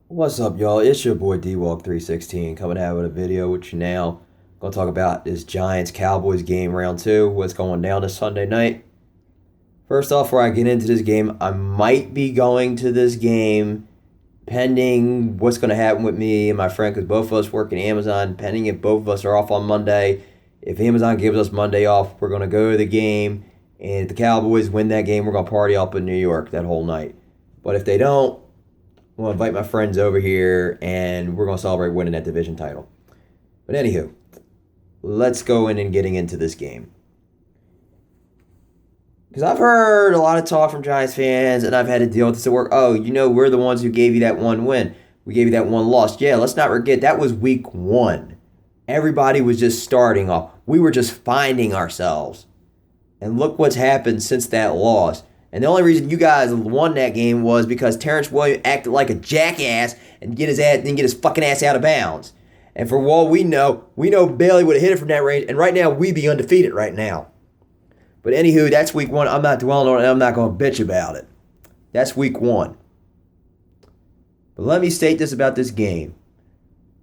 What's up, y'all? It's your boy D-Walk316 coming out with a video with you now. Gonna talk about this Giants Cowboys game round two, what's going down this Sunday night. First off, before I get into this game, I might be going to this game pending what's going to happen with me and my friend, because both of us work in Amazon, pending if both of us are off on Monday. If Amazon gives us Monday off, we're going to go to the game, and if the Cowboys win that game, we're going to party up in New York that whole night. But if they don't, I'm going to invite my friends over here, and we're going to celebrate winning that division title. But anywho, let's go in and getting into this game. Because I've heard a lot of talk from Giants fans, and I've had to deal with this at work. Oh, we're the ones who gave you that one win. We gave you that one loss. Yeah, let's not forget, that was week one. Everybody was just starting off. We were just finding ourselves. And look what's happened since that loss. And the only reason you guys won that game was because Terrence Williams acted like a jackass and didn't get his fucking ass out of bounds. And for all we know Bailey would have hit it from that range, and right now we'd be undefeated right now. But anywho, that's week one. I'm not dwelling on it, and I'm not going to bitch about it. That's week one. But let me state this about this game.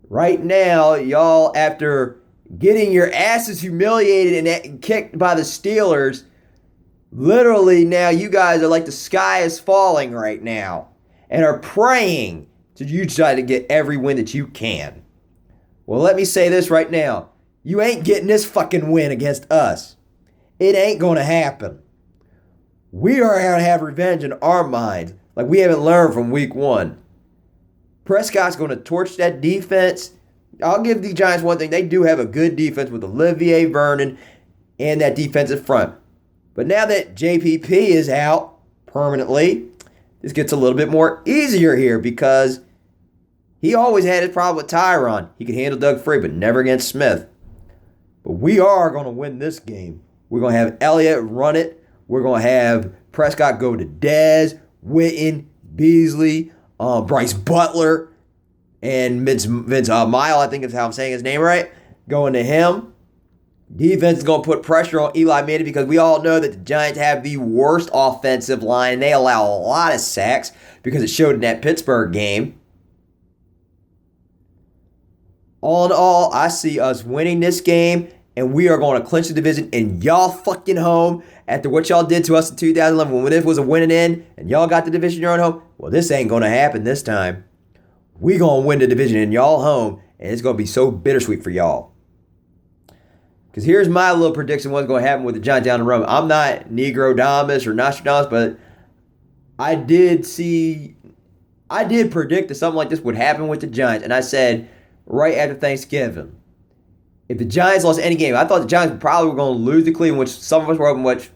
Right now, y'all, after getting your asses humiliated and kicked by the Steelers, literally now you guys are like the sky is falling right now and are praying to you try to get every win that you can. Well, let me say this right now. You ain't getting this fucking win against us. It ain't going to happen. We are going to have revenge in our minds like we haven't learned from week one. Prescott's going to torch that defense. I'll give the Giants one thing. They do have a good defense with Olivier Vernon and that defensive front. But now that JPP is out permanently, this gets a little bit more easier here because he always had his problem with Tyron. He could handle Doug Free, but never against Smith. But we are going to win this game. We're going to have Elliott run it. We're going to have Prescott go to Dez, Witten, Beasley, Bryce Butler, and Vince Mile, I think is how I'm saying his name right, going to him. Defense is going to put pressure on Eli Manning because we all know that the Giants have the worst offensive line. They allow a lot of sacks because it showed in that Pittsburgh game. All in all, I see us winning this game, and we are going to clinch the division in y'all fucking home after what y'all did to us in 2011 when it was a winning end and y'all got the division your own home. Well, this ain't going to happen this time. We going to win the division in y'all home, and it's going to be so bittersweet for y'all. Because here's my little prediction what's going to happen with the Giants down the road. I'm not Negrodamus or Nostradamus, but I did predict that something like this would happen with the Giants. And I said right after Thanksgiving, if the Giants lost any game, I thought the Giants probably were going to lose to Cleveland, which some of us were hoping, which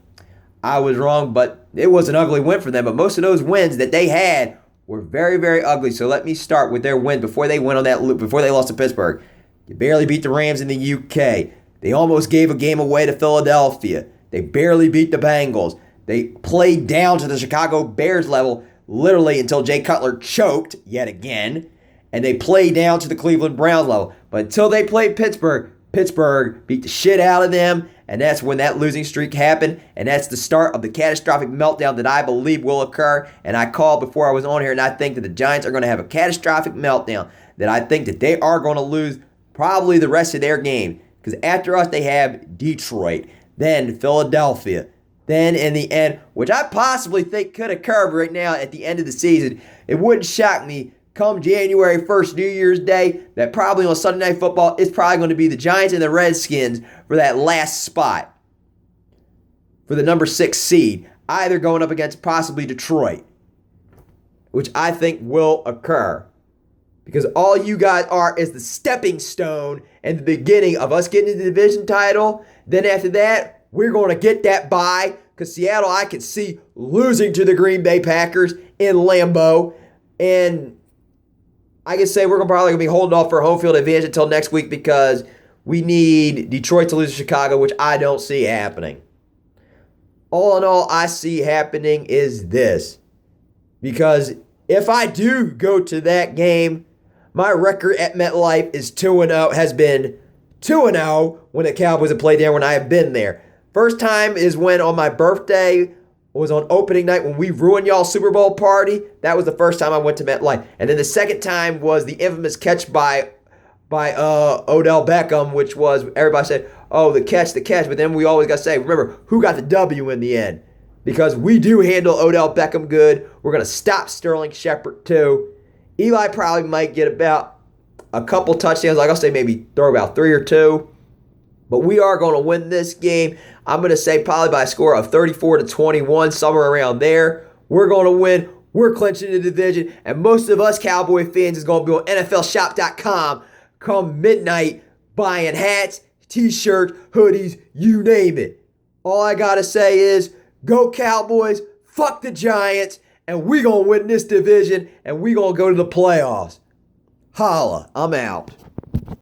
I was wrong, but it was an ugly win for them. But most of those wins that they had were very, very ugly. So let me start with their win before they went on that loop, before they lost to Pittsburgh. You barely beat the Rams in the UK. They almost gave a game away to Philadelphia. They barely beat the Bengals. They played down to the Chicago Bears level literally until Jay Cutler choked yet again. And they played down to the Cleveland Browns level. But until they played Pittsburgh, Pittsburgh beat the shit out of them. And that's when that losing streak happened. And that's the start of the catastrophic meltdown that I believe will occur. And I called before I was on here, and I think that the Giants are going to have a catastrophic meltdown. That I think that they are going to lose probably the rest of their game. Because after us, they have Detroit, then Philadelphia, then in the end, which I possibly think could occur right now at the end of the season. It wouldn't shock me come January 1st, New Year's Day, that probably on Sunday Night Football, it's probably going to be the Giants and the Redskins for that last spot for the number 6 seed, either going up against possibly Detroit, which I think will occur. Because all you guys are is the stepping stone and the beginning of us getting the division title. Then after that, we're going to get that bye. Because Seattle, I can see losing to the Green Bay Packers in Lambeau. And I can say we're probably going to be holding off for home field advantage until next week because we need Detroit to lose to Chicago, which I don't see happening. All in all, I see happening is this. Because if I do go to that game, my record at MetLife is 2-0, has been 2-0 when the Cowboys have played there when I have been there. First time is when on my birthday, was on opening night when we ruined y'all's Super Bowl party. That was the first time I went to MetLife. And then the second time was the infamous catch by Odell Beckham, which was, everybody said, oh, the catch. But then we always got to say, remember, who got the W in the end? Because we do handle Odell Beckham good. We're going to stop Sterling Shepard too. Eli probably might get about a couple touchdowns. Like I'll say maybe throw about 3 or 2. But we are going to win this game. I'm going to say probably by a score of 34-21, somewhere around there. We're going to win. We're clinching the division. And most of us Cowboy fans is going to be on NFLshop.com come midnight buying hats, t-shirts, hoodies, you name it. All I got to say is go Cowboys, fuck the Giants, and we going to win this division, and we going to go to the playoffs. Holla, I'm out.